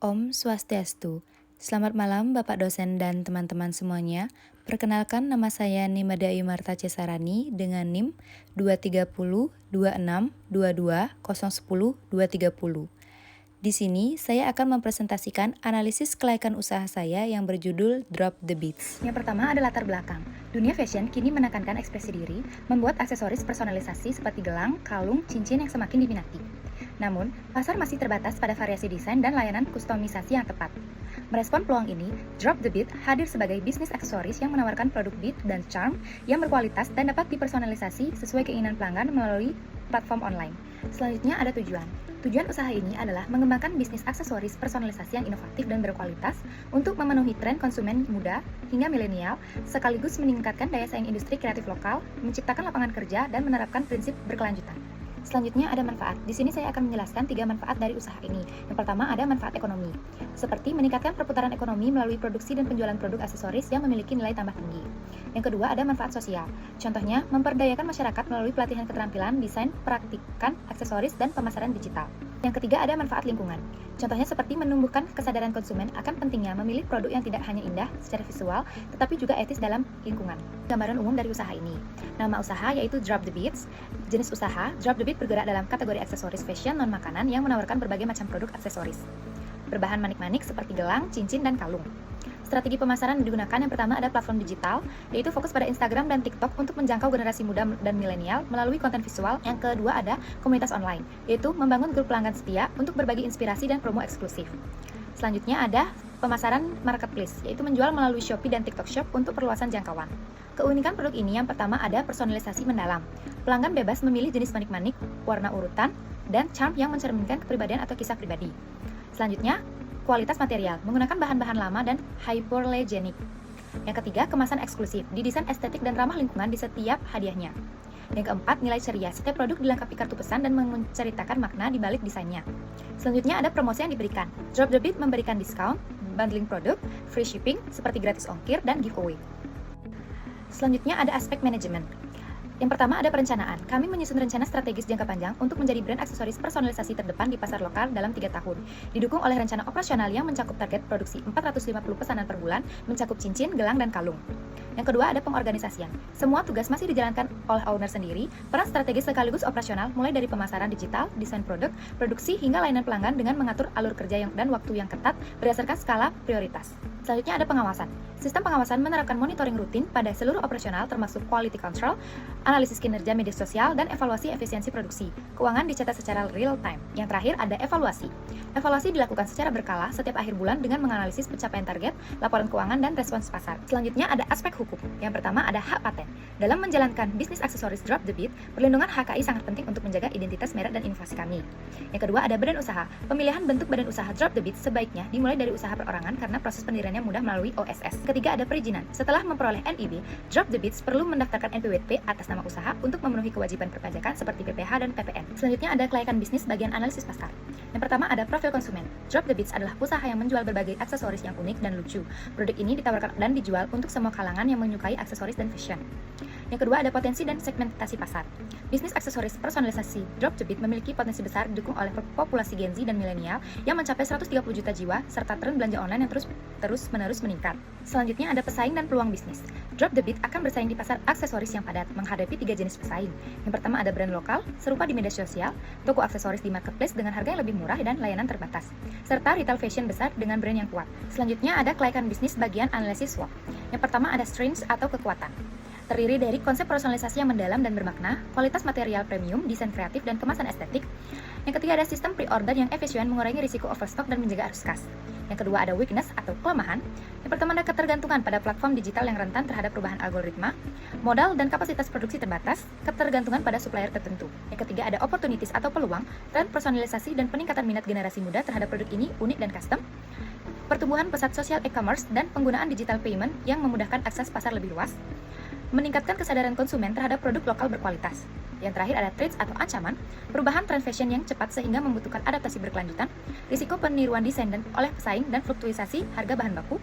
Om Swastiastu. Selamat malam Bapak dosen dan teman-teman semuanya. Perkenalkan nama saya Nimada Yumarta Cesarani dengan NIM 230 26 22 010 230. Di sini saya akan mempresentasikan analisis kelayakan usaha saya yang berjudul Drop the Beats. Yang pertama ada latar belakang. Dunia fashion kini menekankan ekspresi diri, membuat aksesoris personalisasi seperti gelang, kalung, cincin yang semakin diminati. Namun, pasar masih terbatas pada variasi desain dan layanan kustomisasi yang tepat. Merespon peluang ini, Drop the Beat hadir sebagai bisnis aksesoris yang menawarkan produk beat dan charm yang berkualitas dan dapat dipersonalisasi sesuai keinginan pelanggan melalui platform online. Selanjutnya ada tujuan. Tujuan usaha ini adalah mengembangkan bisnis aksesoris personalisasi yang inovatif dan berkualitas untuk memenuhi tren konsumen muda hingga milenial, sekaligus meningkatkan daya saing industri kreatif lokal, menciptakan lapangan kerja, dan menerapkan prinsip berkelanjutan. Selanjutnya ada manfaat. Di sini saya akan menjelaskan 3 manfaat dari usaha ini. Yang pertama ada manfaat ekonomi, seperti meningkatkan perputaran ekonomi melalui produksi dan penjualan produk aksesoris yang memiliki nilai tambah tinggi. Yang kedua ada manfaat sosial. Contohnya, memperdayakan masyarakat melalui pelatihan keterampilan, desain, praktikan, aksesoris, dan pemasaran digital. Yang ketiga ada manfaat lingkungan. Contohnya seperti menumbuhkan kesadaran konsumen akan pentingnya memilih produk yang tidak hanya indah secara visual, tetapi juga etis dalam lingkungan. Gambaran umum dari usaha ini. Nama usaha yaitu Drop the Beats. Jenis usaha, Drop the Beat bergerak dalam kategori aksesoris fashion non-makanan yang menawarkan berbagai macam produk aksesoris berbahan manik-manik seperti gelang, cincin, dan kalung. Strategi pemasaran yang digunakan yang pertama ada platform digital, yaitu fokus pada Instagram dan TikTok untuk menjangkau generasi muda dan milenial melalui konten visual. Yang kedua ada komunitas online, yaitu membangun grup pelanggan setia untuk berbagi inspirasi dan promo eksklusif. Selanjutnya ada pemasaran marketplace, yaitu menjual melalui Shopee dan TikTok Shop untuk perluasan jangkauan. Keunikan produk ini yang pertama ada personalisasi mendalam. Pelanggan bebas memilih jenis manik-manik, warna urutan, dan charm yang mencerminkan kepribadian atau kisah pribadi. Selanjutnya, kualitas material, menggunakan bahan-bahan lama dan hypoallergenic. Yang ketiga, kemasan eksklusif, didesain estetik dan ramah lingkungan di setiap hadiahnya. Yang keempat, nilai ceria, setiap produk dilengkapi kartu pesan dan menceritakan makna di balik desainnya. Selanjutnya ada promosi yang diberikan. Drop the Beat memberikan diskon, bundling produk, free shipping, seperti gratis ongkir, dan giveaway. Selanjutnya ada aspek manajemen. Yang pertama ada perencanaan. Kami menyusun rencana strategis jangka panjang untuk menjadi brand aksesoris personalisasi terdepan di pasar lokal dalam 3 tahun. Didukung oleh rencana operasional yang mencakup target produksi 450 pesanan per bulan, mencakup cincin, gelang, dan kalung. Yang kedua ada pengorganisasian. Semua tugas masih dijalankan oleh owner sendiri, peran strategis sekaligus operasional mulai dari pemasaran digital, desain produk, produksi, hingga layanan pelanggan dengan mengatur alur kerja dan waktu yang ketat berdasarkan skala prioritas. Selanjutnya ada pengawasan. Sistem pengawasan menerapkan monitoring rutin pada seluruh operasional termasuk quality control, analisis kinerja media sosial, dan evaluasi efisiensi produksi. Keuangan dicatat secara real time. Yang terakhir ada evaluasi. Evaluasi dilakukan secara berkala setiap akhir bulan dengan menganalisis pencapaian target, laporan keuangan, dan respons pasar. Selanjutnya ada aspek hukum. Yang pertama ada hak paten. Dalam menjalankan bisnis aksesoris Drop the Beat, perlindungan HKI sangat penting untuk menjaga identitas merek dan inovasi kami. Yang kedua ada badan usaha. Pemilihan bentuk badan usaha Drop the Beat sebaiknya dimulai dari usaha perorangan karena proses pendiriannya mudah melalui OSS. Ketiga ada perizinan. Setelah memperoleh NIB, Drop the Beats perlu mendaftarkan NPWP atas nama usaha untuk memenuhi kewajiban perpajakan seperti PPh dan PPN. Selanjutnya ada kelayakan bisnis bagian analisis pasar. Yang pertama ada profil konsumen. Drop the Beats adalah usaha yang menjual berbagai aksesoris yang unik dan lucu. Produk ini ditawarkan dan dijual untuk semua kalangan yang menyukai aksesoris dan fashion. Yang kedua ada potensi dan segmentasi pasar. Bisnis aksesoris personalisasi Drop the Beat memiliki potensi besar didukung oleh populasi Gen Z dan milenial yang mencapai 130 juta jiwa serta tren belanja online yang terus-menerus meningkat. Selanjutnya ada pesaing dan peluang bisnis. Drop the Beat akan bersaing di pasar aksesoris yang padat menghadapi 3 jenis pesaing. Yang pertama ada brand lokal, serupa di media sosial, toko aksesoris di marketplace dengan harga yang lebih murah dan layanan terbatas, serta retail fashion besar dengan brand yang kuat. Selanjutnya ada kelayakan bisnis bagian analisis SWOT. Yang pertama ada strengths atau kekuatan. Terdiri dari konsep personalisasi yang mendalam dan bermakna, kualitas material premium, desain kreatif, dan kemasan estetik. Yang ketiga ada sistem pre-order yang efisien mengurangi risiko overstock dan menjaga arus kas. Yang kedua ada weakness atau kelemahan. Yang pertama ada ketergantungan pada platform digital yang rentan terhadap perubahan algoritma, modal dan kapasitas produksi terbatas, ketergantungan pada supplier tertentu. Yang ketiga ada opportunities atau peluang, tren personalisasi dan peningkatan minat generasi muda terhadap produk ini unik dan custom, pertumbuhan pesat sosial e-commerce dan penggunaan digital payment yang memudahkan akses pasar lebih luas, meningkatkan kesadaran konsumen terhadap produk lokal berkualitas. Yang terakhir ada threats atau ancaman, perubahan tren fashion yang cepat sehingga membutuhkan adaptasi berkelanjutan, risiko peniruan desain dan oleh pesaing dan fluktuasi harga bahan baku,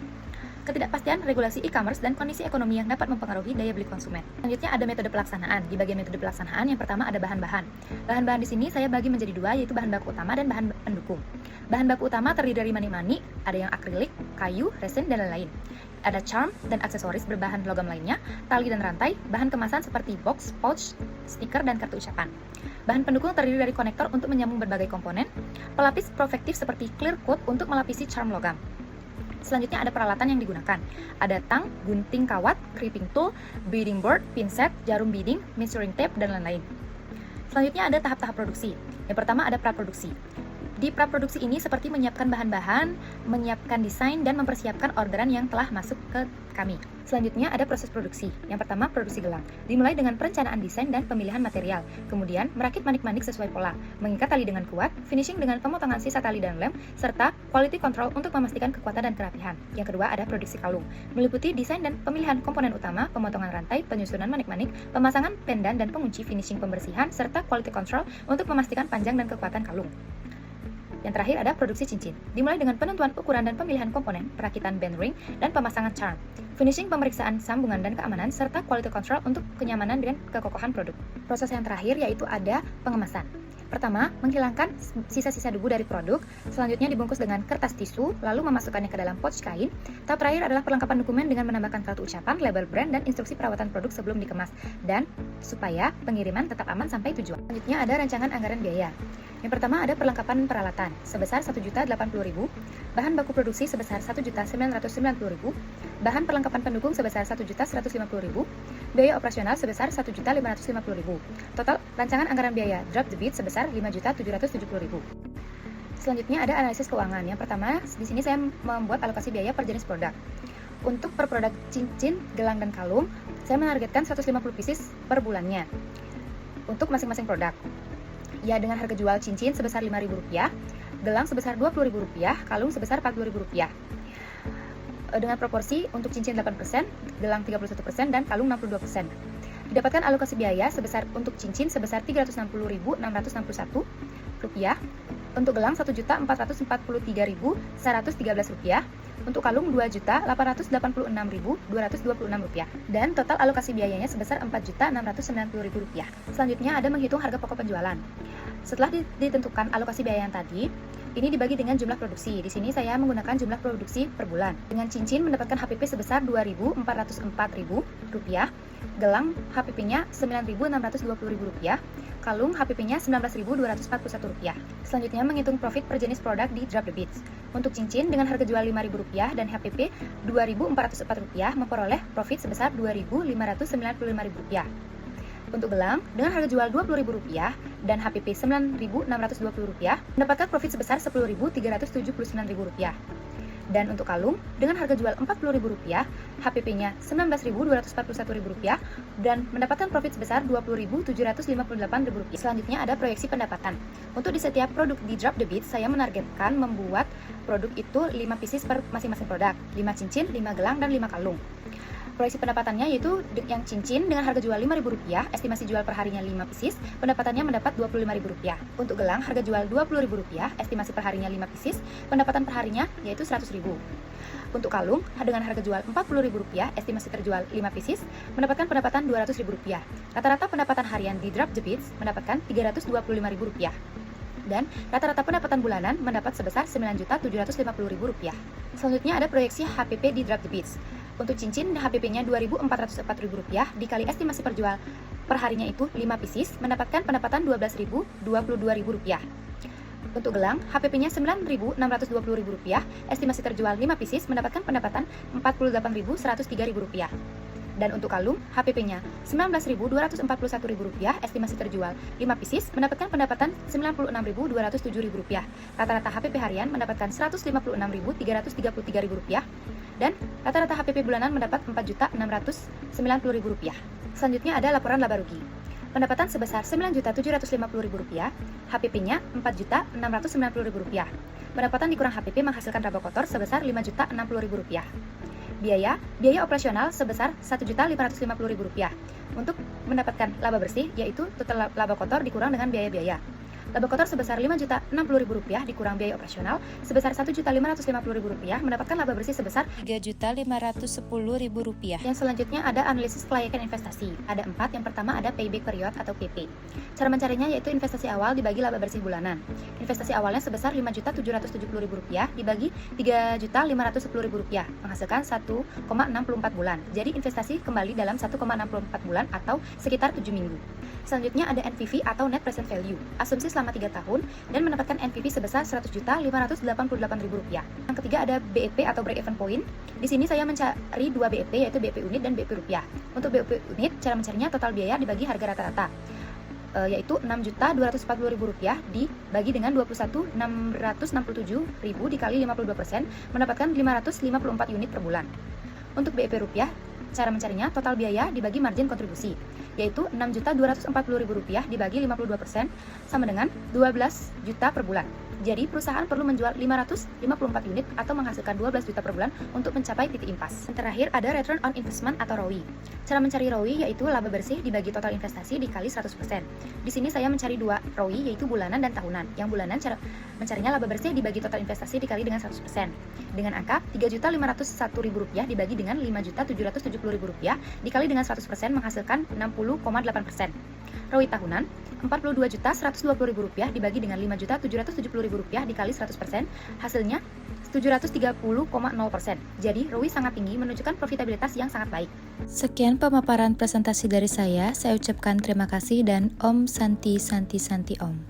ketidakpastian regulasi e-commerce dan kondisi ekonomi yang dapat mempengaruhi daya beli konsumen. Selanjutnya ada metode pelaksanaan. Di bagian metode pelaksanaan yang pertama ada bahan-bahan. Bahan-bahan di sini saya bagi menjadi dua, yaitu bahan baku utama dan bahan pendukung. Bahan baku utama terdiri dari mani-mani, ada yang akrilik, kayu, resin, dan lain-lain. Ada charm dan aksesoris berbahan logam lainnya, tali dan rantai, bahan kemasan seperti box, pouch, stiker, dan kartu ucapan. Bahan pendukung terdiri dari konektor untuk menyambung berbagai komponen, pelapis protektif seperti clear coat untuk melapisi charm logam. Selanjutnya ada peralatan yang digunakan. Ada tang, gunting kawat, crimping tool, beading board, pinset, jarum beading, measuring tape, dan lain-lain. Selanjutnya ada tahap-tahap produksi. Yang pertama ada praproduksi. Di praproduksi ini seperti menyiapkan bahan-bahan, menyiapkan desain, dan mempersiapkan orderan yang telah masuk ke kami. Selanjutnya ada proses produksi. Yang pertama, produksi gelang. Dimulai dengan perencanaan desain dan pemilihan material. Kemudian, merakit manik-manik sesuai pola, mengikat tali dengan kuat, finishing dengan pemotongan sisa tali dan lem, serta quality control untuk memastikan kekuatan dan kerapihan. Yang kedua ada produksi kalung. Meliputi desain dan pemilihan komponen utama, pemotongan rantai, penyusunan manik-manik, pemasangan pendan dan pengunci, finishing pembersihan, serta quality control untuk memastikan panjang dan kekuatan kalung. Yang terakhir ada produksi cincin, dimulai dengan penentuan ukuran dan pemilihan komponen, perakitan band ring, dan pemasangan charm, finishing pemeriksaan sambungan dan keamanan, serta quality control untuk kenyamanan dan kekokohan produk. Proses yang terakhir yaitu ada pengemasan. Pertama, menghilangkan sisa-sisa debu dari produk, selanjutnya dibungkus dengan kertas tisu, lalu memasukkannya ke dalam pouch kain. Tahap terakhir adalah perlengkapan dokumen dengan menambahkan kartu ucapan, label brand, dan instruksi perawatan produk sebelum dikemas, dan supaya pengiriman tetap aman sampai tujuan. Selanjutnya ada rancangan anggaran biaya. Yang pertama ada perlengkapan peralatan sebesar Rp1.080.000, bahan baku produksi sebesar Rp1.990.000, bahan perlengkapan pendukung sebesar Rp1.150.000, biaya operasional sebesar Rp1.550.000. Total rancangan anggaran biaya drop the beat sebesar Rp5.770.000. Selanjutnya ada analisis keuangan. Yang pertama, di sini saya membuat alokasi biaya per jenis produk. Untuk per produk cincin, gelang, dan kalung, saya menargetkan 150 pieces per bulannya untuk masing-masing produk. Ya, dengan harga jual cincin sebesar Rp5.000, gelang sebesar Rp20.000, kalung sebesar Rp40.000. Dengan proporsi untuk cincin 8%, gelang 31%, dan kalung 62%. Didapatkan alokasi biaya sebesar untuk cincin sebesar Rp360.661, untuk gelang Rp1.443.113, untuk kalung Rp2.886.226, dan total alokasi biayanya sebesar Rp4.690.000. Selanjutnya ada menghitung harga pokok penjualan. Setelah ditentukan alokasi biaya yang tadi, ini dibagi dengan jumlah produksi. Di sini saya menggunakan jumlah produksi per bulan. Dengan cincin mendapatkan HPP sebesar Rp2.404.000, gelang HPP-nya Rp9.620.000, kalung HPP-nya Rp19.241. Selanjutnya menghitung profit per jenis produk di Drop the Beats. Untuk cincin dengan harga jual Rp5.000 dan HPP Rp2.404 memperoleh profit sebesar Rp2.595.000. Untuk gelang dengan harga jual Rp20.000 dan HPP Rp9.620 mendapatkan profit sebesar Rp10.379.000. Dan untuk kalung dengan harga jual Rp40.000, HPP-nya Rp19.241.000 dan mendapatkan profit sebesar Rp20.758.000. Selanjutnya ada proyeksi pendapatan. Untuk di setiap produk di Drop the Beat, saya menargetkan membuat produk itu 5 pieces per masing-masing produk, 5 cincin, 5 gelang, dan 5 kalung. Proyeksi pendapatannya yaitu yang cincin dengan harga jual Rp5.000, estimasi jual per harinya 5 pieces, pendapatannya mendapat Rp25.000. Untuk gelang harga jual Rp20.000, estimasi per harinya 5 pieces, pendapatan per harinya yaitu Rp100.000. Untuk kalung dengan harga jual Rp40.000, estimasi terjual 5 pieces, mendapatkan pendapatan Rp200.000. Rata-rata pendapatan harian di Drop the Beats mendapatkan Rp325.000. Dan rata-rata pendapatan bulanan mendapat sebesar Rp9.750.000. Selanjutnya ada proyeksi HPP di Drop the Beats. Untuk cincin, HPP-nya Rp2.404.000 dikali estimasi perjual per harinya itu 5 pieces, mendapatkan pendapatan Rp12.022.000. Untuk gelang, HPP-nya Rp9.620.000, estimasi terjual 5 pieces, mendapatkan pendapatan Rp48.103.000. Dan untuk kalung, HPP-nya Rp19.241.000, estimasi terjual 5 pieces, mendapatkan pendapatan Rp96.207.000. Rata-rata HPP harian mendapatkan Rp156.333.000, dan rata-rata HPP bulanan mendapat Rp4.690.000. Selanjutnya ada laporan laba rugi. Pendapatan sebesar Rp9.750.000, HPP-nya Rp4.690.000. Pendapatan dikurang HPP menghasilkan laba kotor sebesar Rp5.060.000. Biaya operasional sebesar Rp1.550.000. Untuk mendapatkan laba bersih, yaitu total laba kotor dikurang dengan biaya-biaya. Laba kotor sebesar Rp5.060.000 dikurang biaya operasional sebesar Rp1.550.000 mendapatkan laba bersih sebesar Rp3.510.000. Yang selanjutnya ada analisis kelayakan investasi. Ada 4, yang pertama ada payback period atau PP. Cara mencarinya yaitu investasi awal dibagi laba bersih bulanan. Investasi awalnya sebesar Rp5.770.000 dibagi Rp3.510.000 menghasilkan 1,64 bulan. Jadi investasi kembali dalam 1,64 bulan atau sekitar 7 minggu. Selanjutnya ada NPV atau Net Present Value. Asumsi selama 3 tahun dan mendapatkan NPV sebesar Rp100.588.000. Yang ketiga ada BEP atau Break Even Point. Di sini saya mencari 2 BEP yaitu BEP unit dan BEP rupiah. Untuk BEP unit, cara mencarinya total biaya dibagi harga rata-rata, yaitu Rp6.240.000 dibagi dengan 21.667.000 dikali 52% mendapatkan 554 unit per bulan. Untuk BEP rupiah, cara mencarinya total biaya dibagi margin kontribusi, yaitu Rp6.240.000 dibagi 52% sama dengan 12 juta per bulan. Jadi perusahaan perlu menjual 554 unit atau menghasilkan 12 juta per bulan untuk mencapai titik impas. Yang terakhir ada Return on Investment atau ROI. Cara mencari ROI yaitu laba bersih dibagi total investasi dikali 100%. Di sini saya mencari 2 ROI yaitu bulanan dan tahunan. Yang bulanan cara mencarinya laba bersih dibagi total investasi dikali dengan 100%. Dengan angka Rp3.501.000 dibagi dengan Rp5.770.000 dikali dengan 100% menghasilkan 60,8%. ROI tahunan Rp42.120.000 dibagi dengan Rp5.770.000 dikali 100%, hasilnya 730,0%. Jadi ROI sangat tinggi menunjukkan profitabilitas yang sangat baik. Sekian pemaparan presentasi dari saya ucapkan terima kasih dan Om Santi Santi Santi Om.